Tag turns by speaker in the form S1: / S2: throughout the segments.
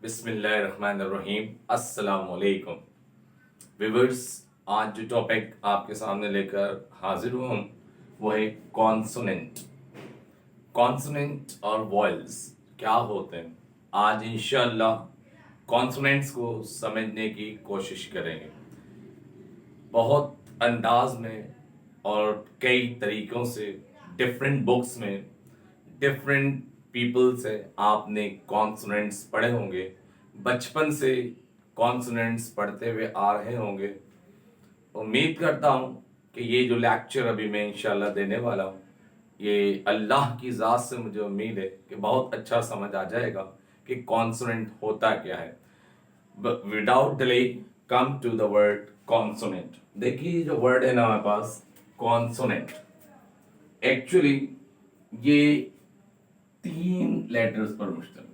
S1: बिस्मिल्लाहिर्रहमानिर्रहीम अस्सलामुअलैकुम व्यूअर्स। आज जो टॉपिक आपके सामने लेकर हाजिर हुआ हूँ वो है कॉन्सोनेंट। कॉन्सोनेंट और वॉयल्स क्या होते हैं, आज इंशाअल्लाह कॉन्सोनेंट्स को समझने की कोशिश करेंगे बहुत अंदाज में और कई तरीकों से। डिफरेंट बुक्स में डिफरेंट पीपल से आपने कॉन्सोनेंट्स पढ़े होंगे, बचपन से कॉन्सोनेंट्स पढ़ते हुए आ रहे होंगे। उम्मीद करता हूँ कि ये जो लेक्चर अभी मैं इंशाल्लाह देने वाला हूँ, ये अल्लाह की ज़ात से मुझे उम्मीद है कि बहुत अच्छा समझ आ जाएगा कि कॉन्सोनेंट होता क्या है। Without delay come to the word consonant. देखिए जो वर्ड है ना हमारे पास कॉन्सोनेंट, एक्चुअली ये 3 लेटर्स पर मुश्तमिल,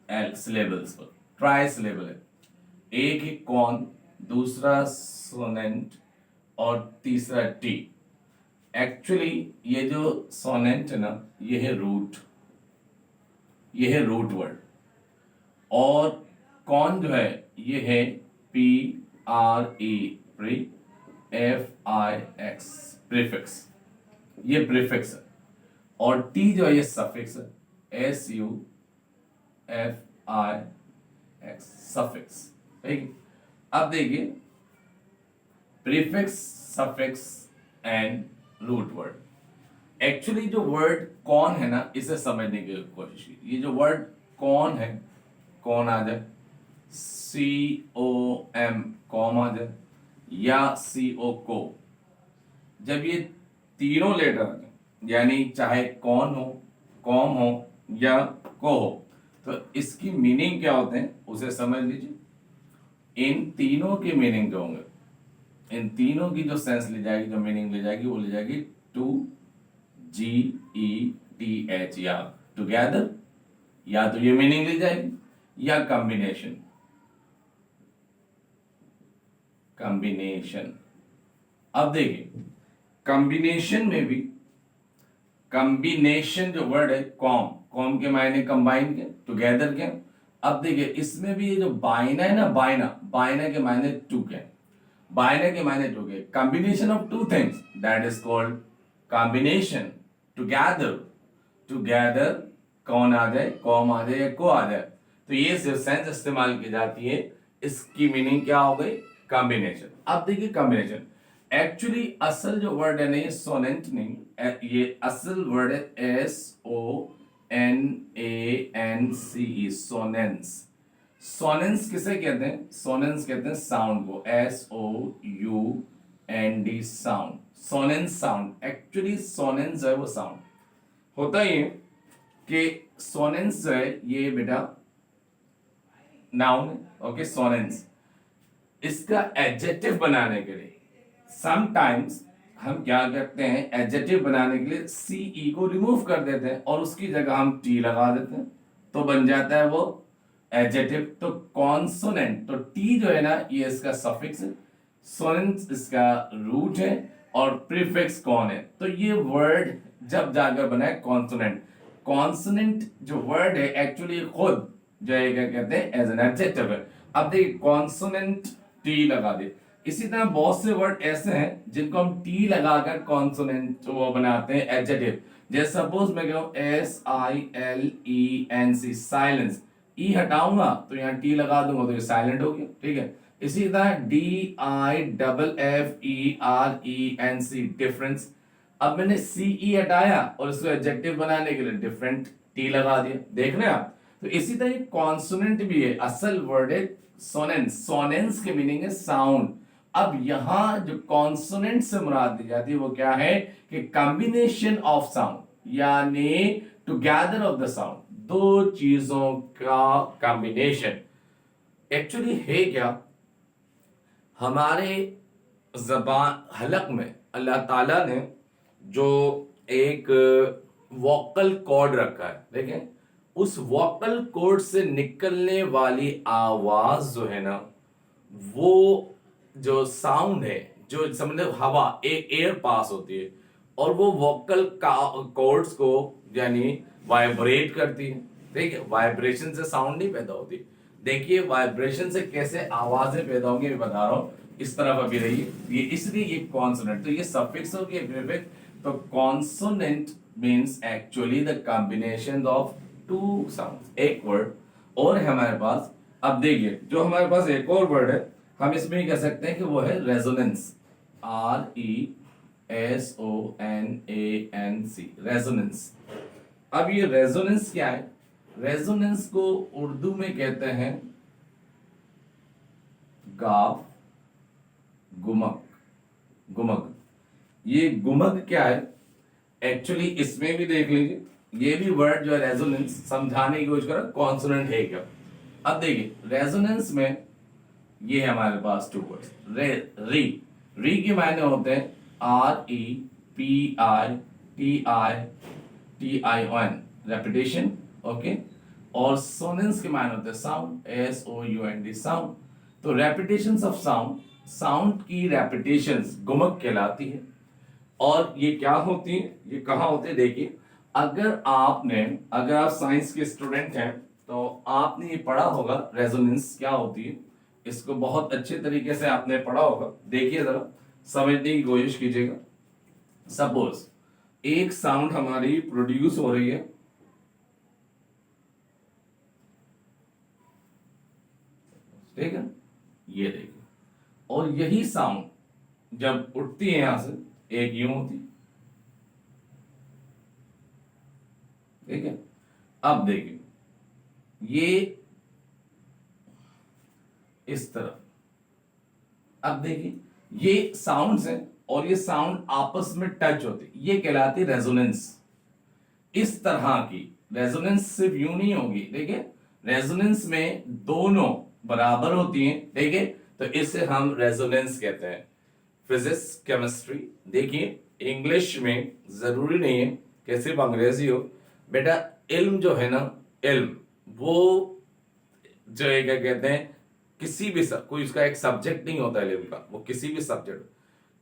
S1: एल सिलेबल्स पर, ट्राई सिलेबल है। एक है कॉन, दूसरा सोनेंट और तीसरा टी। एक्चुअली ये जो सोनेंट है ना ये है रूट, ये है रूट वर्ड। और कॉन जो है ये है P R E pre F I X prefix, ये प्रीफिक्स है। और टी जो है ये सफिक्स है, S U F I X suffix. ठीक है, अब देखिए prefix, suffix and root word. Actually जो वर्ड कौन है ना इसे समझने की कोशिश की। ये जो वर्ड कौन है, कौन आ जाए, सी ओ एम कॉम आ जाए, या सी ओ को। जब ये तीनों लेटर आ जाए, यानी चाहे कौन हो, कॉम हो या को हो, तो इसकी मीनिंग क्या होते हैं उसे समझ लीजिए। इन तीनों के मीनिंग जो होंगे, इन तीनों की जो सेंस ली जाएगी, जो मीनिंग ली जाएगी, वो ली जाएगी to G E T H, या टुगेदर, या तो ये मीनिंग ली जाएगी या कॉम्बिनेशन। कॉम्बिनेशन, अब देखिए कॉम्बिनेशन में भी, कॉम्बिनेशन जो वर्ड है कॉम, कॉम के मायने कंबाइन के, टुगेदर के। अब देखिए इसमें भी ये जो बाइना है ना, बाइना, बाइना के मायने टू के, बाइना के मायने टू के। Combination of two things that is called combination. Together, together कौन आ जाए, कॉम आ जाए या को आ जाए, तो ये सिर्फ सेंस इस्तेमाल की जाती है। इसकी मीनिंग क्या हो गई, कॉम्बिनेशन। अब देखिए कॉम्बिनेशन, एक्चुअली असल जो वर्ड है ना ये सोनेंट नहीं, ये असल वर्ड है S O N A N C E, sonance. Sonance किसे कहते हैं, सोनेंस कहते हैं साउंड को, S O U N D sound, sonance sound. Actually sonance है वो साउंड होता ही है कि सोनेंस है ये बेटा नाउन, ओके। सोनेंस इसका एडजेक्टिव बनाने के लिए समटाइम्स हम क्या करते हैं, एडजेक्टिव बनाने के लिए सी ई को रिमूव कर देते हैं और उसकी जगह हम टी लगा देते हैं, तो बन जाता है वो एडजेक्टिव। तो कॉन्सोनेंट, तो टी जो है ना ये इसका सफिक्स है, सोनेंट इसका रूट है और प्रीफिक्स कौन है। तो ये वर्ड जब जाकर बना है कॉन्सोनेंट। कॉन्सोनेंट जो वर्ड है एक्चुअली खुद जो है क्या कहते हैं, एज एन एडजेक्टिव है। अब देखिए कॉन्सोनेंट टी लगा दे। इसी तरह बहुत से वर्ड ऐसे हैं जिनको हम टी लगाकर कॉन्सोनेंट वो बनाते हैं एडजेक्टिव। जैसे सपोज मैं कहूं S I L E N C, silence, E हटाऊंगा तो यहाँ टी लगा दूंगा तो ये साइलेंट हो गया, ठीक है। इसी तरह D I double F E R E N C, difference. अब मैंने सी ई हटाया और इसको एडजेक्टिव बनाने के लिए डिफरेंट टी लगा दिया, देख रहे हैं आप। तो इसी तरह कॉन्सोनेंट भी है, असल वर्ड है सोनेंस, सोनेंस के मीनिंग है साउंड। अब यहां जो कॉन्सोनेंट से मुराद दी जाती है वो क्या है कि कॉम्बिनेशन ऑफ साउंड, यानी टुगेदर ऑफ द साउंड, दो चीजों का कॉम्बिनेशन। एक्चुअली है क्या, हमारे जबान हलक में अल्लाह ताला ने जो एक वोकल कॉर्ड रखा है, देखें उस वोकल कॉर्ड से निकलने वाली आवाज जो है ना, वो जो साउंड है, जो समझ हवा एक एयर पास होती है और वो वोकल कॉर्ड्स को यानी वाइब्रेट करती है, ठीक है, वाइब्रेशन से साउंड नहीं पैदा होती। देखिए वाइब्रेशन से कैसे आवाजें पैदा होंगी मैं बता रहा हूं। इस तरफ अभी रहिए, ये इसलिए ये कॉन्सोनेंट, तो ये सफिक्स हो गया प्रीफिक्स। तो consonant means actually the combination of two sound, एक वर्ड और है हमारे पास। अब देखिए जो हमारे पास एक और वर्ड है, हम इसमें कह सकते हैं कि वो है रेजोनेंस, RESONANC, रेजोनेंस। अब ये रेजोनेंस क्या है? रेजोनेंस को उर्दू में कहते हैं गाफ गुमक, गुमक। ये गुमक क्या है? एक्चुअली इसमें भी देख लीजिए, ये भी वर्ड जो है रेजोनेंस समझाने की कोशिश करो कॉन्सोनेंट है क्या। अब देखिए रेजोनेंस में ये है हमारे पास टू वर्ड्स, री। री के मायने होते हैं REPITITION, रेपिटेशन, ओके। और सोनेंस के मायने होते हैं साउंड, SOUND, साउंड। तो रेपिटेशंस ऑफ साउंड, साउंड की रेपिटेशंस गुमक कहलाती है। और ये क्या होती है, ये कहाँ होते हैं? देखिए अगर आप साइंस के स्टूडेंट हैं तो आपने ये पढ़ा होगा रेजोनेंस क्या होती है, इसको बहुत अच्छे तरीके से आपने पढ़ा होगा। देखिए जरा समझने की कोशिश कीजिएगा। सपोज एक साउंड हमारी प्रोड्यूस हो रही है, ठीक है, ये देखिए, और यही साउंड जब उठती है यहां से, एक यूं होती, ठीक है। अब देखिए ये इस तरफ, अब देखिए ये साउंड्स हैं और ये साउंड आपस में टच होती, ये कहलाती रेजोनेंस। इस तरह की रेजोनेंस सिर्फ यूं नहीं होगी, ठीक है, रेजोनेंस में दोनों बराबर होती हैं, ठीक है, तो इसे हम रेजोनेंस कहते हैं। फिजिक्स केमिस्ट्री, देखिए इंग्लिश में जरूरी नहीं है कि सिर्फ अंग्रेजी हो बेटा। इल्म जो है ना, इल्म वो जो है क्या कहते हैं, किसी भी कोई उसका एक सब्जेक्ट नहीं होता है इल्म का, वो किसी भी सब्जेक्ट।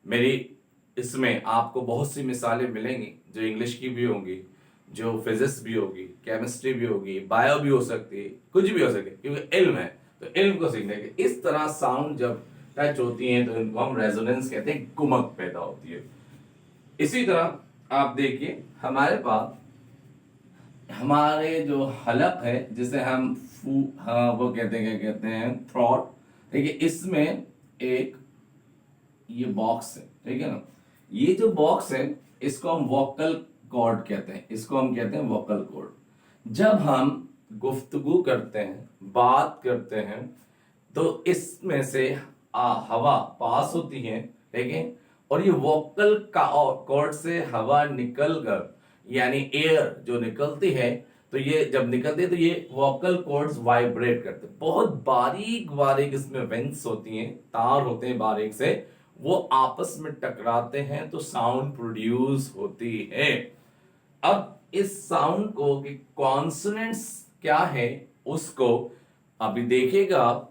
S1: मेरी इसमें आपको बहुत सी मिसालें मिलेंगी जो इंग्लिश की भी होंगी, जो फिजिक्स भी होगी, केमिस्ट्री भी होगी, बायो भी हो सकती है, कुछ भी हो सके, क्योंकि इल्म है तो इल्म को सीखने के इस तरह साउंड जब टच होती हैं तो इनको हम रेजोनेंस कहते हैं, गुमक पैदा होती है। इसी तरह आप देखिए हमारे पास हमारे जो हलक है जिसे हम हाँ वो कहते हैं, क्या कहते हैं, थ्रॉट, ठीक है, इसमें एक ये बॉक्स है, ठीक है ना, ये जो बॉक्स है इसको हम वोकल कॉर्ड कहते हैं, इसको हम कहते हैं वोकल कॉर्ड। जब हम गुफ्तगू करते हैं, बात करते हैं, तो इसमें से हवा पास होती है, ठीक है, और ये वोकल कॉर्ड से हवा निकल कर, यानी एयर जो निकलती है, तो ये जब निकलती है तो ये वोकल कॉर्ड्स वाइब्रेट करते हैं। बहुत बारीक बारीक इसमें वेंट्स होती हैं, तार होते हैं बारीक से, वो आपस में टकराते हैं तो साउंड प्रोड्यूस होती है। अब इस साउंड को कि कॉन्सोनेंट्स क्या है उसको अभी देखिएगा।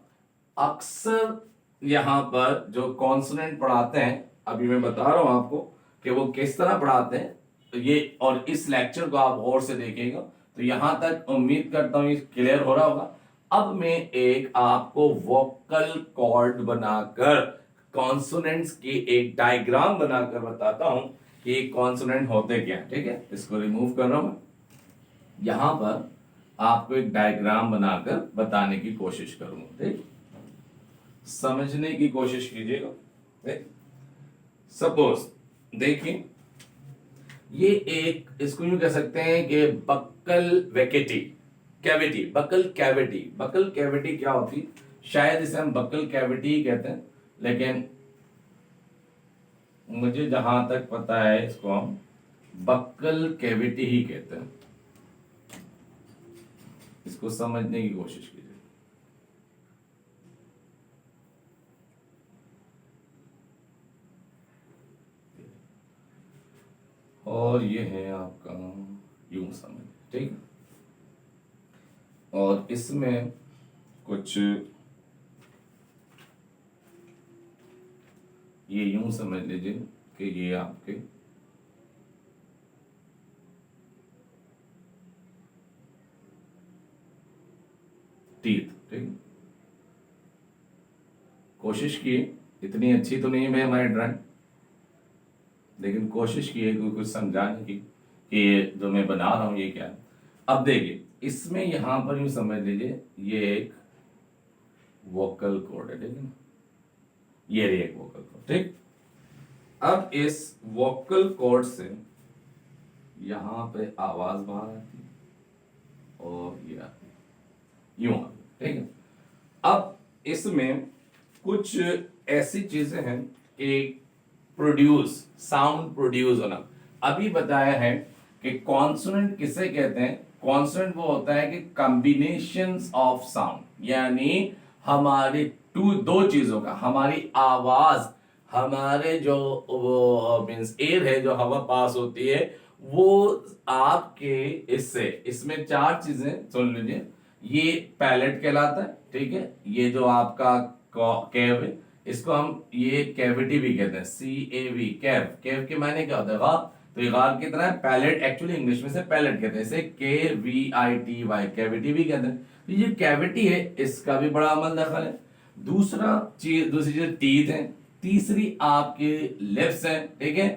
S1: अक्सर यहां पर जो कॉन्सोनेंट पढ़ाते हैं, अभी मैं बता रहा हूं आपको कि वो किस तरह पढ़ाते हैं, तो ये और इस लेक्चर को आप गौर से देखिएगा। तो यहां तक उम्मीद करता हूं ये क्लियर हो रहा होगा। अब मैं एक आपको वोकल कॉर्ड बनाकर कॉन्सोनेंट्स की एक डायग्राम बनाकर बताता हूं कि कॉन्सोनेंट होते क्या है, ठीक है। इसको रिमूव कर रहा हूं मैं, यहां पर आपको एक डायग्राम बनाकर बताने की कोशिश करूंगा, ठीक, समझने की कोशिश कीजिएगा। सपोज देखिए ये एक, इसको यूं कह सकते हैं कि बक्कल वैकेटी cavity, buccal cavity. Buccal cavity क्या होती, शायद इसे हम बकल कैविटी ही कहते हैं, लेकिन मुझे जहां तक पता है इसको हम बक्कल कैविटी ही कहते हैं। इसको समझने की कोशिश कीजिए। और ये है आपका यूं समझ, ठीक, और इसमें कुछ ये यूं समझ लीजिए कि ये आपके टीथ, ठीक है। कोशिश की, इतनी अच्छी तो नहीं है भाई हमारी ड्राइंग, लेकिन कोशिश की है कुछ समझाने की कि ये जो मैं बना रहा हूं ये क्या है। अब देखिए इसमें यहां पर यूं समझ लीजिए ये एक वोकल कॉर्ड है, ठीक है ना, ये रही एक वोकल कॉर्ड, ठीक। अब इस वोकल कॉर्ड से यहां पे आवाज बाहर आती है और ये आती है यूं आती है, ठीक है। अब इसमें कुछ ऐसी चीजें हैं कि प्रोड्यूस, साउंड प्रोड्यूस होना, अभी बताया है कि कॉन्सोनेंट किसे कहते हैं। कॉन्सोनेंट वो होता है कि कॉम्बिनेशंस ऑफ साउंड, यानी हमारी दो चीजों का, हमारी आवाज, हमारे जो वो मीन्स एयर है जो हवा पास होती है वो आपके इससे, इसमें चार चीजें सुन लीजिए। ये पैलेट कहलाता है, ठीक है। ये जो आपका कैव है इसको हम ये कैविटी भी कहते हैं, CAV, कैव। कैव के मायने क्या होता है? गार। तो ये गार की तरह है। पैलेट एक्चुअली इंग्लिश में से पैलेट कहते हैं, इसे KVITY, कैविटी भी कहते हैं। तो ये कैविटी है, इसका भी बड़ा अमल दखल है। दूसरी चीज टीथ है। तीसरी आपके लिप्स हैं, ठीक है,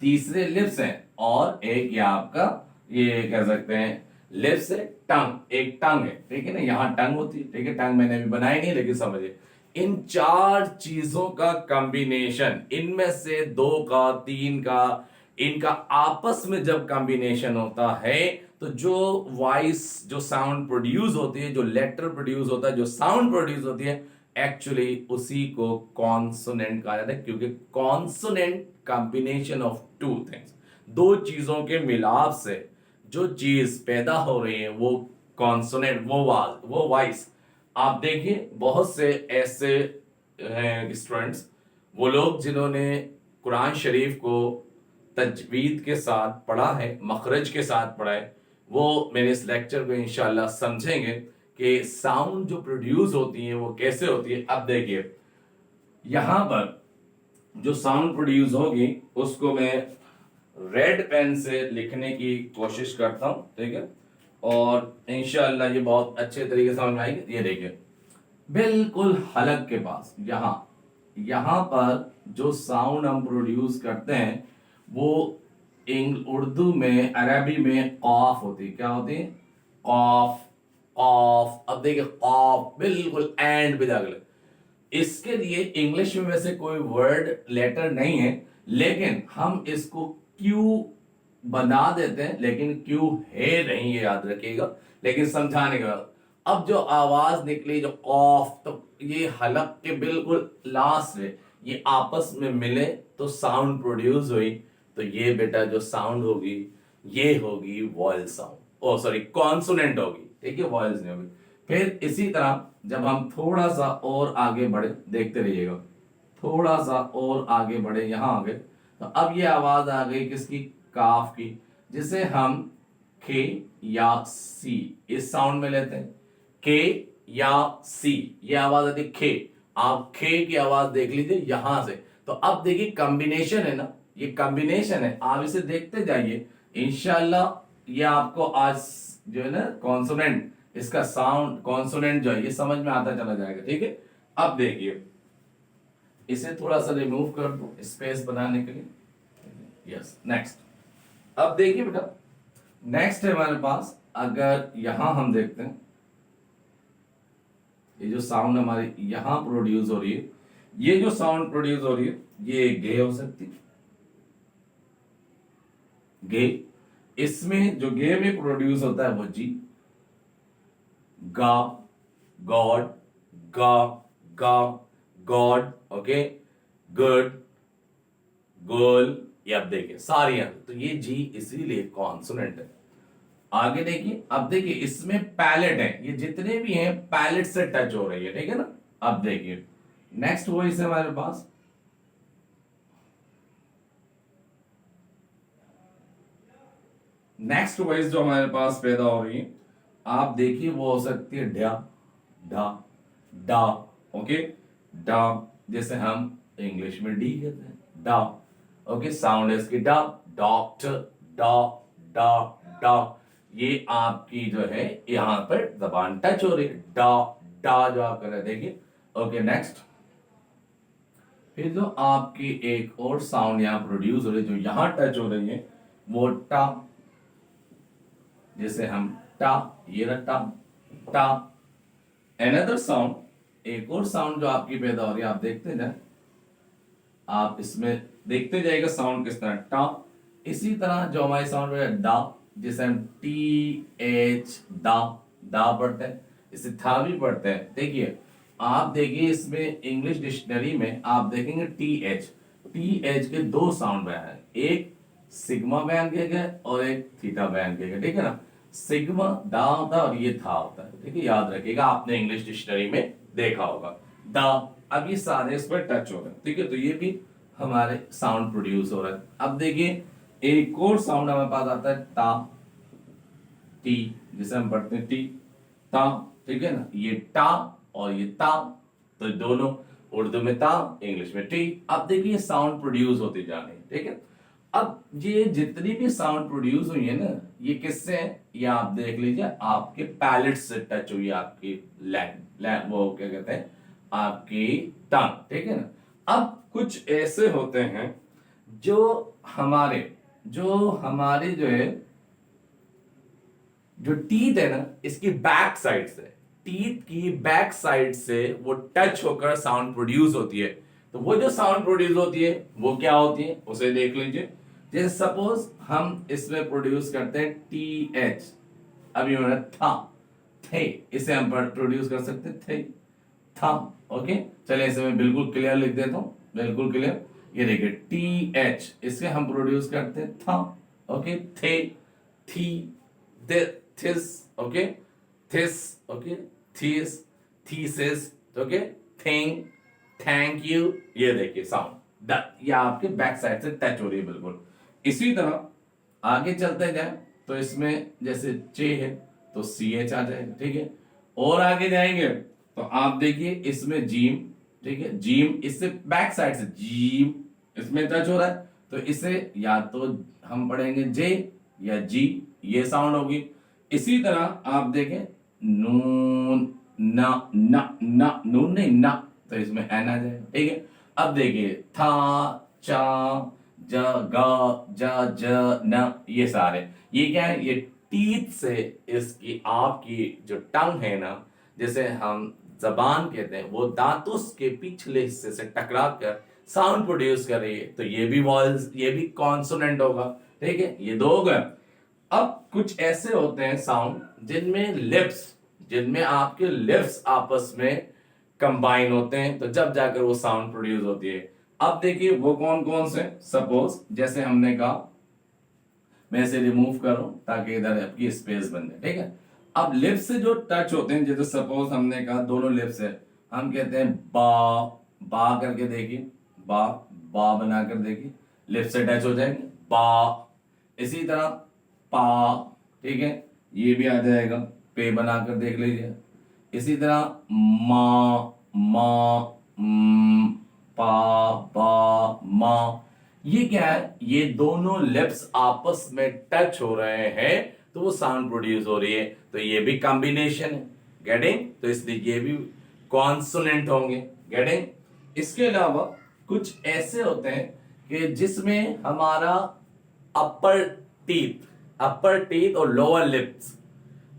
S1: तीसरे लिप्स हैं। और एक ये आपका ये कह सकते हैं लिप्स है, टंग, एक टंग है, ठीक है ना, यहाँ टंग होती है, ठीक है। टंग मैंने अभी बनाई नहीं लेकिन समझिए इन चार चीजों का कॉम्बिनेशन, इनमें से दो का, तीन का, इनका आपस में जब कॉम्बिनेशन होता है तो जो वॉइस, जो साउंड प्रोड्यूस होती है, जो लेटर प्रोड्यूस होता है, जो साउंड प्रोड्यूस होती है, एक्चुअली उसी को कॉन्सोनेंट कहा जाता है। क्योंकि consonant combination of two things, दो चीजों के मिलाप से जो चीज पैदा हो रही है वो कॉन्सोनेंट, वो वॉइस। आप देखिए बहुत से ऐसे हैं स्टूडेंट्स, वो लोग जिन्होंने कुरान शरीफ को तजवीद के साथ पढ़ा है, मखरज के साथ पढ़ा है, वो मेरे इस लेक्चर को इंशाल्लाह समझेंगे कि साउंड जो प्रोड्यूस होती है वो कैसे होती है। अब देखिए यहां पर जो साउंड प्रोड्यूस होगी उसको मैं रेड पेन से लिखने की कोशिश करता हूं, ठीक है, और इंशाल्लाह ये बहुत अच्छे तरीके से समझ में आएगी। ये देखिए बिल्कुल हलक के पास यहां पर जो साउंड हम प्रोड्यूस करते हैं वो उर्दू में, अरबी में कॉफ होती है। क्या होती है? कॉफ, कॉफ। अब देखिए कॉफ बिल्कुल एंड पे जाकर, इसके लिए इंग्लिश में वैसे कोई वर्ड लेटर नहीं है, लेकिन हम इसको क्यू बना देते हैं, लेकिन क्यू है नहीं, ये याद रखिएगा। लेकिन समझाने के बाद अब जो आवाज निकली, जो कॉफ, तो ये हलक के बिल्कुल लास्ट में ये आपस में मिले तो साउंड प्रोड्यूस हुई। तो ये बेटा जो साउंड होगी ये होगी वॉयल साउंड, ओ सॉरी कॉन्सोनेंट होगी, ठीक है, वॉयल्स नहीं होगी। फिर इसी तरह जब हम थोड़ा सा और आगे बढ़े, देखते रहिएगा, थोड़ा सा और आगे बढ़े, यहां आ गए तो अब ये आवाज आ गई किसकी? काफ की, जिसे हम खे या सी इस साउंड में लेते हैं। के या सी ये आवाज आती है खे। आप खे की आवाज देख लीजिए यहां से। तो अब देखिए कॉम्बिनेशन है ना, ये कॉम्बिनेशन है, आप इसे देखते जाइए इंशाल्लाह ये आपको आज जो है ना कॉन्सोनेंट, इसका साउंड कॉन्सोनेंट जो है ये समझ में आता चला जाएगा, ठीक है। अब देखिए इसे थोड़ा सा रिमूव कर दो स्पेस बनाने के लिए। Yes, next. अब देखिए बेटा नेक्स्ट है हमारे पास, अगर यहां हम देखते हैं ये जो साउंड हमारी यहां प्रोड्यूस हो रही है, ये जो साउंड प्रोड्यूस हो रही है ये गे हो सकती है, गे। इसमें जो गे में प्रोड्यूस होता है वो जी, गा, गॉड, गा, गा, गॉड, ओके, गुड, गर्ल। ये अब देखिए सारी तो ये जी इसीलिए कॉन्सोनेंट है। आगे देखिए, अब देखिए इसमें पैलेट है, ये जितने भी हैं पैलेट से टच हो रही है, ठीक है ना। अब देखिए नेक्स्ट वॉइस है हमारे पास, नेक्स्ट वॉइस जो हमारे पास पैदा हो रही है, आप देखिए वो हो सकती है डा, डा, डा, ओके, डा, जैसे हम इंग्लिश में डी कहते हैं, डा, ओके, साउंड है इसकी डा, डॉक्टर, डा, डा, डा। ये आपकी जो है यहां पर जबान टच हो रही है, डा डा जो आप कर रहे हैं, देखिए। Okay, next. फिर जो आपकी एक और साउंड यहां प्रोड्यूस हो रही है, जो यहां टच हो रही है, वो टा, जैसे हम टा, ये रहा टा टा। अनदर साउंड, एक और साउंड जो आपकी पैदा हो रही है, आप देखते जाए, आप इसमें देखते जाइएगा साउंड किस तरह, टा। इसी तरह जो हमारी साउंड है डा, जिसे हम टी एच दा, दा पढ़ते हैं, इसे था भी पढ़ते हैं। देखिए, आप देखिए इसमें इंग्लिश डिक्शनरी में आप देखेंगे टी एच के दो साउंड बयान है, एक सिग्मा बयान किया गया और एक थीटा बयान किया गया, ठीक है ना। सिग्मा दा होता है और ये था होता है, ठीक है, याद रखिएगा, आपने इंग्लिश डिक्शनरी में देखा होगा दा। अब ये सारे इस पर टच हो रहे हैं, ठीक है, तो ये भी हमारे साउंड प्रोड्यूस हो रहा है। अब देखिए एक और साउंड हमारे पास आता है ता, टी, जिसे हम पढ़ते हैं टी ता, ठीक है ना, ये टा और ये ता, तो दोनों उर्दू में ता, इंग्लिश में टी। अब देखिए साउंड प्रोड्यूस होती जा रही है, ठीक है। अब ये जितनी भी साउंड प्रोड्यूस हुई है ना, ये किससे है, ये आप देख लीजिए, आपके पैलेट से टच हुई है, आपकी लैंड वो क्या कहते हैं, आपकी टंग, ठीक है ना। अब कुछ ऐसे होते हैं जो हमारे जो है, जो टीथ है ना, इसकी बैक साइड से, टीथ की बैक साइड से वो टच होकर साउंड प्रोड्यूस होती है। तो वो जो साउंड प्रोड्यूस होती है वो क्या होती है, उसे देख लीजिए। जैसे सपोज हम इसमें प्रोड्यूस करते हैं टी एच, अभी मैंने था, थे, इसे हम प्रोड्यूस कर सकते थे, था। ओके, चलिए इसे मैं बिल्कुल क्लियर लिख देता हूं, बिल्कुल क्लियर। ये देखिए टी एच, इसे हम प्रोड्यूस करते हैं था। ओके, थे, थी, this, okay, this, okay, these, thesis, okay, thing, thank you. ये देखिए साउंड ये आपके बैक साइड से टच हो रही है बिल्कुल। इसी तरह आगे चलते जाए तो इसमें जैसे चे है तो सी एच आ जाएगा, ठीक है। और आगे जाएंगे तो आप देखिए इसमें जीम, ठीक है, जीम इससे बैक साइड से जीम इसमें टच हो रहा है, तो इसे या तो हम पढ़ेंगे जे या जी, ये साउंड होगी। इसी तरह आप देखें नून, ना ना ना, नून नहीं ना, तो इसमें एन आ जाएगा, ठीक है। अब देखिए था, चा, ज, ग, ज, ज, न, ये सारे, ये क्या है, ये टीथ से इसकी आपकी जो टंग है ना, जैसे हम जबान कहते हैं, वो दांतों के पिछले हिस्से से टकरा कर साउंड प्रोड्यूस कर रही है, तो ये भी वॉइस, ये भी कॉन्सोनेंट होगा, ठीक है, ये दो हो गए। अब कुछ ऐसे होते हैं साउंड जिनमें आपके लिप्स आपस में कंबाइन होते हैं, तो जब जाकर वो साउंड प्रोड्यूस होती है। अब देखिए वो कौन कौन से, सपोज जैसे हमने कहा, मैं इसे रिमूव करूं ताकि इधर आपकी स्पेस बन जाए, ठीक है। अब लिप्स से जो टच होते हैं, जैसे सपोज हमने कहा दोनों लिप्स है, हम कहते हैं बा, बा करके देखिए, बा, बा बनाकर देखिए, लिप्स से टच हो जाएंगे, बा। इसी तरह पा, ठीक है, ये भी आ जाएगा, पे बनाकर देख लीजिए। इसी तरह मा, मा, पा, बा, मा, ये क्या है, ये दोनों लिप्स आपस में टच हो रहे हैं तो वो साउंड प्रोड्यूस हो रही है, तो ये भी कॉम्बिनेशन है, गेटिंग, तो इसलिए ये भी कॉन्सोनेंट होंगे, गेटिंग। इसके अलावा कुछ ऐसे होते हैं कि जिसमें हमारा अपर टीथ और लोअर लिप्स,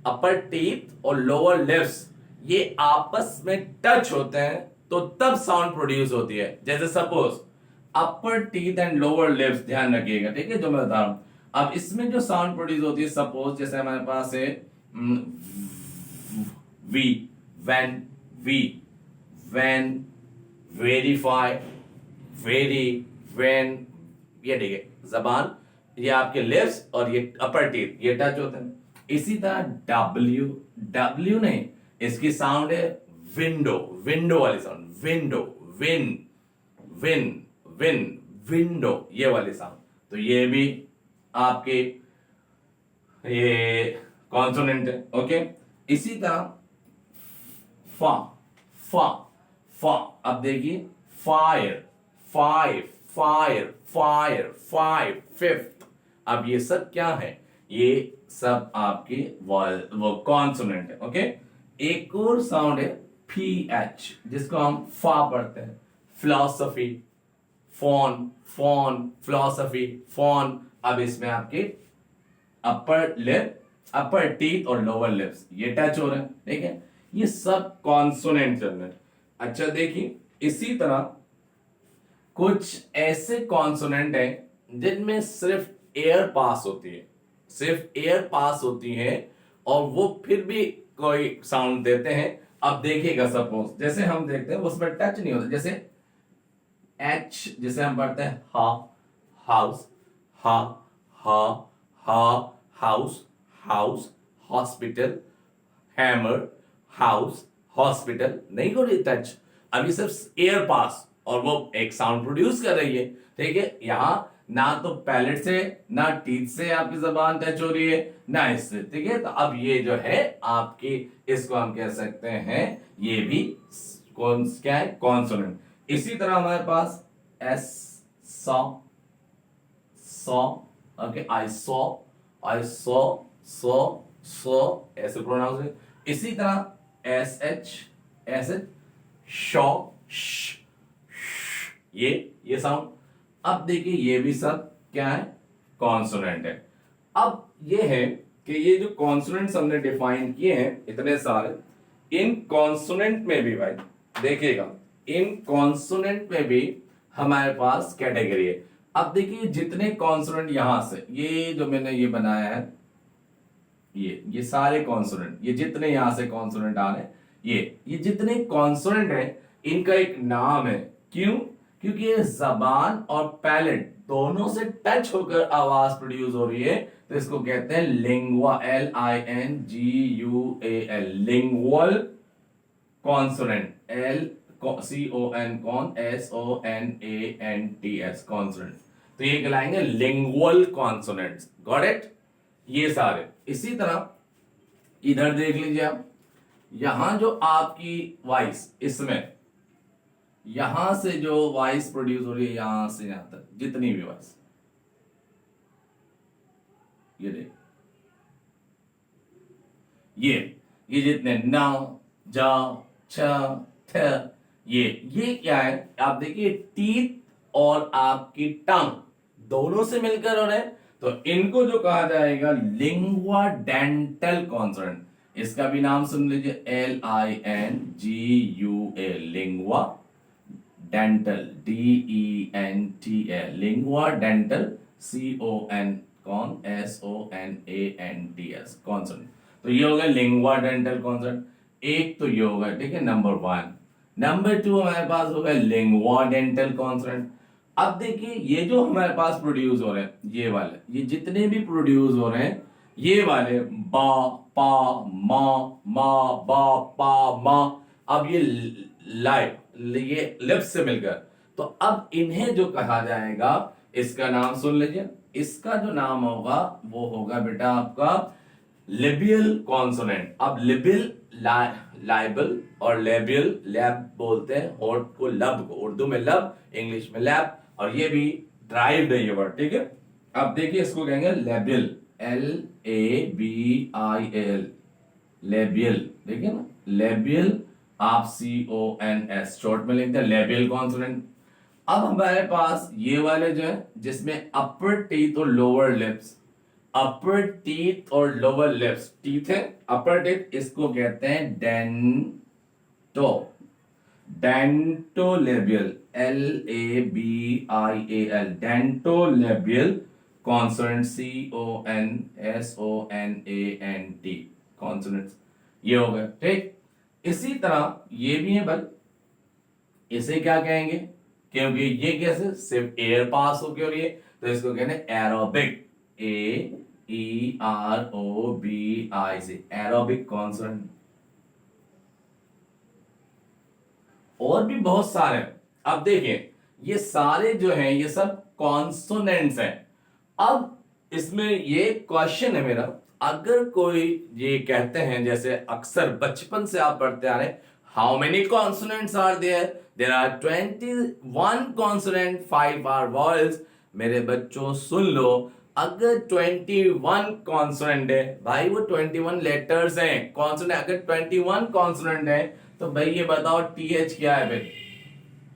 S1: अपर टीथ और लोअर लिप्स ये आपस में टच होते हैं तो तब साउंड प्रोड्यूस होती है। जैसे suppose upper teeth and lower lips, ध्यान रखिएगा, ठीक है, जो मैं बता रहा हूं। अब इसमें जो साउंड प्रोड्यूस होती है, सपोज जैसे हमारे पास है V, V, when, verify, very, when, ये ठीक है, जबान, ये आपके लिप्स और ये अपर टीथ ये टच होते हैं। इसी तरह डब्ल्यू नहीं, इसकी साउंड है विंडो, विंडो वाली साउंड, विंडो, विन, विंडो, ये वाली साउंड, तो ये भी आपके ये कॉन्सोनेंट है, ओके। इसी तरह फा, फा, फा, अब देखिए fire, five, fire, fire, five, fifth, अब ये सब क्या है, ये सब आपके वो कॉन्सोनेंट है। ओके, एक और साउंड है पी एच, जिसको हम फा पढ़ते हैं, philosophy, phone, phone, philosophy, phone. अब इसमें आपके अपर लिप, अपर टीथ और लोअर लिप्स ये टच हो रहे हैं, ठीक है। ये सब कॉन्सोनेंट चल रहे हैं। अच्छा देखिए, इसी तरह कुछ ऐसे कॉन्सोनेंट हैं जिनमें सिर्फ एयर पास होती है, सिर्फ एयर पास होती है और वो फिर भी कोई साउंड देते हैं। अब देखिएगा, सपोज जैसे हम देखते हैं उसमें टच नहीं होता, जैसे एच, जिसे हम पढ़ते हैं हा, हाउस, हा, हा, हा, house, house, hospital, hammer, house, hospital, नहीं हो रही टच। अभी सिर्फ एयर पास और वो एक साउंड प्रोड्यूस कर रही है, ठीक है। यहां ना तो पैलेट से ना टीथ से आपकी जबान टच हो रही है, ना इससे, ठीक है। तो अब ये जो है आपकी, इसको हम कह सकते हैं ये भी कौन क्या है, कॉन्सोनेंट। इसी तरह हमारे पास S, saw, saw, okay, I saw, I saw, so, so, ऐसे प्रोनाउंस है। इसी तरह S H, S H, shaw, ये साउंड। अब देखिए ये भी सब क्या है, कॉन्सोनेंट है। अब ये है कि ये जो कॉन्सोनेंट्स हमने डिफाइन किए हैं इतने सारे, इन कॉन्सोनेंट में भी भाई देखिएगा, इन कॉन्सोनेंट में भी हमारे पास कैटेगरी है। अब देखिए जितने कॉन्सोनेंट यहां से, ये जो मैंने ये बनाया है, ये सारे कॉन्सोनेंट, ये जितने यहां से कॉन्सोनेंट आ रहे हैं, ये जितने कॉन्सोनेंट हैं इनका एक नाम है। क्यों? क्योंकि ये जबान और पैलेट दोनों से टच होकर आवाज प्रोड्यूस हो रही है, तो इसको कहते हैं lingua, LINGUAL, lingual consonant, LCON, con, SONANTS, consonant. तो ये कहलाएंगे लिंगुअल कॉन्सोनेंट्स। Got it? ये सारे। इसी तरह इधर देख लीजिए आप, यहां जो आपकी वॉइस, इसमें यहां से जो वॉइस प्रोड्यूस हो रही है, यहां से यहां तक जितनी भी वॉइस, ये देख, ये जितने न, जा, छ, थ, ये क्या है, आप देखिए टीथ और आपकी टंग दोनों से मिलकर हो रहे हैं, तो इनको जो कहा जाएगा लिंगुआ डेंटल कॉन्सोनेंट। इसका भी नाम सुन लीजिए, LINGUA, lingua dental, DENTL, lingua dental, CON, con, SONANTS, consonant. तो ये हो गया लिंगुआ डेंटल कॉन्सोनेंट। एक तो ये होगा, ठीक है, नंबर 1। नंबर 2 हमारे पास होगा लिंगुआ डेंटल कॉन्सोनेंट। अब देखिए ये जो हमारे पास प्रोड्यूस हो रहे हैं, ये वाले, ये जितने भी प्रोड्यूस हो रहे हैं, ये वाले बा, पा, मा, मा, बा, पा, मा, अब ये ये लिप्स से मिलकर, तो अब इन्हें जो कहा जाएगा, इसका नाम सुन लीजिए। इसका जो नाम होगा वो होगा बेटा आपका लिबियल कॉन्सोनेंट। अब लिबिल, लाइबल और लेबियल, लैब बोलते हैं होठ को, लब को, उर्दू में लब, इंग्लिश में लैब, और ये भी ड्राइव्ड है ये वर्ड, ठीक है। अब देखिए इसको कहेंगे लेबियल, LABIAL, लेबियल, देखिए ना, लेबियल, आप CONS शॉर्ट में लिखते हैं, लेबियल कॉन्सोनेंट। अब हमारे पास ये वाले जो है जिसमें अपर टीथ और लोअर लिप्स, अपर टीथ और लोअर लिप्स, टीथ है, अपर टीथ, इसको कहते हैं dento, dentolabial, LABIAL, dentolabial consonant, CONSONANT, consonants ये हो गए, ठीक। इसी तरह ये भी है बल, इसे क्या कहेंगे, क्योंकि ये कैसे सिर्फ एयर पास होके हो रही है, तो इसको कहते हैं एरोबिक, AEROBI से, एरोबिक कॉन्सोनेंट। और भी बहुत सारे। अब देखिए ये सारे जो हैं ये सब कॉन्सोनेंट्स हैं। अब इसमें ये क्वेश्चन है मेरा, अगर कोई ये कहते हैं, जैसे अक्सर बचपन से आप पढ़ते आ रहे हैं, how many consonants are there, there are 21 consonant, 5 are vowels. मेरे बच्चों सुन लो, अगर 21 कॉन्सोनेंट है भाई, वो 21 लेटर्स हैं कॉन्सोनेंट, अगर 21 कॉन्सोनेंट है तो भाई ये बताओ TH क्या है भाई,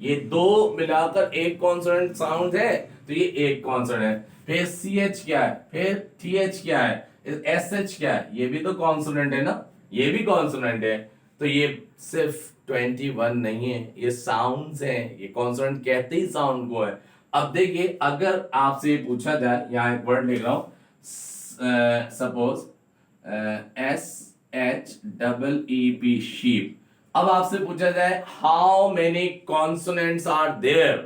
S1: ये दो मिलाकर एक कॉन्सोनेंट साउंड है तो ये एक कॉन्सोनेंट है। फिर CH क्या है, फिर TH क्या है, SH क्या है, ये भी तो कॉन्सोनेंट है ना, ये भी कॉन्सोनेंट है। तो ये सिर्फ 21 नहीं है, ये साउंड्स हैं, ये कॉन्सोनेंट कहते ही साउंड को है। अब देखिए अगर आपसे पूछा जाए, यहां एक वर्ड लिख रहा हूं, सपोज SHEEP शीप। अब आपसे पूछा जाए how many consonants are there,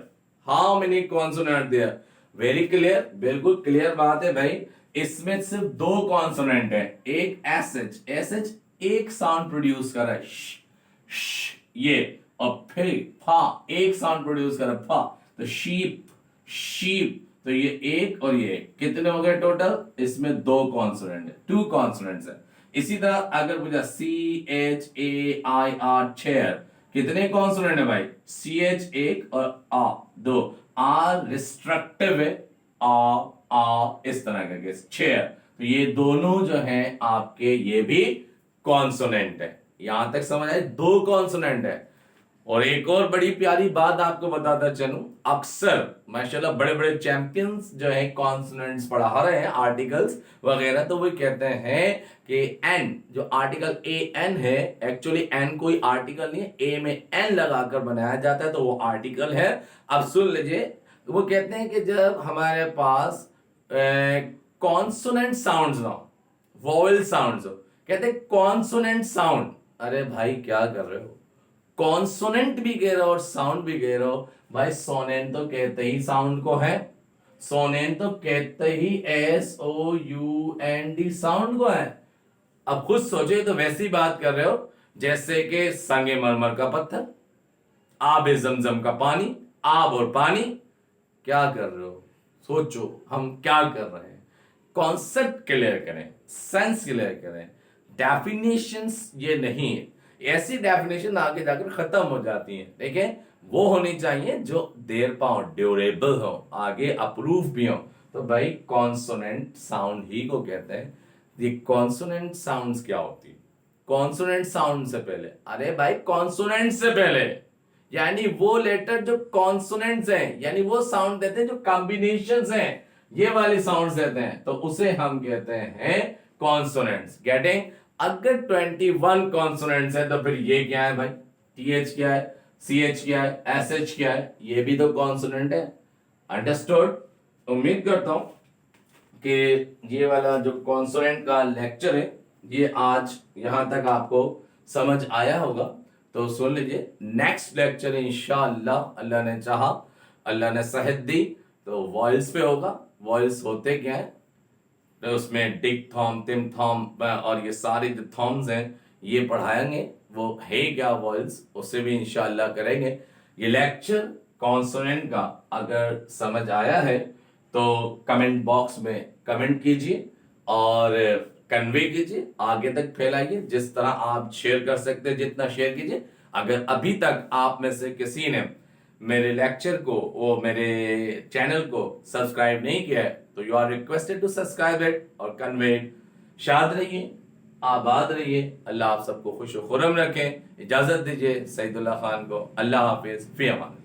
S1: how many consonant there, very clear, बिल्कुल क्लियर बात है भाई, इसमें सिर्फ दो कॉन्सोनेंट है, एक SH एक साउंड प्रोड्यूस कर रहा है ये, और फिर फा एक साउंड प्रोड्यूस कर रहा है फा, तो शीप, तो ये एक और ये एक, कितने हो गए टोटल, इसमें दो कॉन्सोनेंट है, टू कॉन्सोनेंट्स है। इसी तरह अगर पूछा CHAIR चेयर, कितने कॉन्सोनेंट है भाई, CH एक और आ दो, आर रिस्ट्रक्टिव है, आ इस तरह का केस चेयर, तो ये दोनों जो हैं आपके ये भी कॉन्सोनेंट है। यहां तक समझ आए, दो कॉन्सोनेंट है। और एक और बड़ी प्यारी बात आपको बताता चलूं, अक्सर माशाल्लाह बड़े बड़े चैंपियंस जो है कॉन्सोनेंट्स पढ़ा रहे हैं, आर्टिकल्स वगैरह, तो वो कहते हैं कि एन जो आर्टिकल AN है, एक्चुअली एन कोई आर्टिकल नहीं है, ए में एन लगाकर बनाया जाता है तो वो आर्टिकल है। अब सुन लीजिए, वो कहते हैं कि जब हमारे पास कॉन्सोनेंट साउंड्स ना, वोवेल साउंड्स हो, कहते हैं कॉन्सोनेंट साउंड, अरे भाई क्या कर रहे हो, कॉन्सोनेंट भी कह रहे हो और साउंड भी कह रहे हो भाई, सोनेंट तो कहते ही साउंड को है, सोनेंट तो कहते ही SOUND साउंड को है। अब खुद सोचो, तो वैसी बात कर रहे हो जैसे कि संगे मरमर का पत्थर, आब जमजम का पानी, आब और पानी, क्या कर रहे हो, सोचो हम क्या कर रहे हैं, कॉन्सेप्ट क्लियर करें, सेंस क्लियर करें, डेफिनेशंस ये नहीं है, ऐसी डेफिनेशन आगे जाकर खत्म हो जाती है। देखें वो होनी चाहिए जो देर पाओ, ड्यूरेबल हो, आगे अप्रूव भी हो। तो भाई कॉन्सोनेंट साउंड ही को कहते हैं। ये कॉन्सोनेंट साउंड्स क्या होती है, कॉन्सोनेंट साउंड से पहले, अरे भाई कॉन्सोनेंट से पहले यानी वो लेटर जो कॉन्सोनेंट्स हैं, यानी वो साउंड देते हैं जो कॉम्बिनेशंस हैं, ये वाली साउंड्स देते हैं, तो उसे हम कहते हैं कॉन्सोनेंट्स। गेटिंग, अगर 21 कॉन्सोनेंट्स है तो फिर ये क्या है भाई, TH क्या है, CH क्या है, SH क्या है, ये भी तो कॉन्सोनेंट है। अंडरस्टूड। उम्मीद करता हूं कि ये वाला जो कॉन्सोनेंट का लेक्चर है ये आज यहां तक आपको समझ आया होगा। तो सुन लीजिए, नेक्स्ट लेक्चर इंशाअल्लाह, अल्लाह ने चाहा, अल्लाह ने सेहत दी, तो वॉइस पे होगा। वॉइस होते क्या है, तो उसमें डिक थॉम, तिम थॉम और ये सारे जो थॉम्स हैं ये पढ़ाएंगे, वो है क्या वॉइस, उससे भी इंशाअल्लाह करेंगे। ये लेक्चर कॉन्सोनेंट का अगर समझ आया है तो कमेंट बॉक्स में कमेंट कीजिए और कन्वे कीजिए, आगे तक फैलाइए, जिस तरह आप शेयर कर सकते हैं जितना शेयर कीजिए। अगर अभी तक आप में से किसी ने मेरे लेक्चर को, वो मेरे चैनल को सब्सक्राइब नहीं किया है तो you are requested to subscribe it और कन्वे इट। शाद रहिए, आबाद रहिए, अल्लाह आप सबको खुश खुरम रखें। इजाजत दीजिए सईदुल्लाह खान को, अल्लाह हाफिज, फी अमान।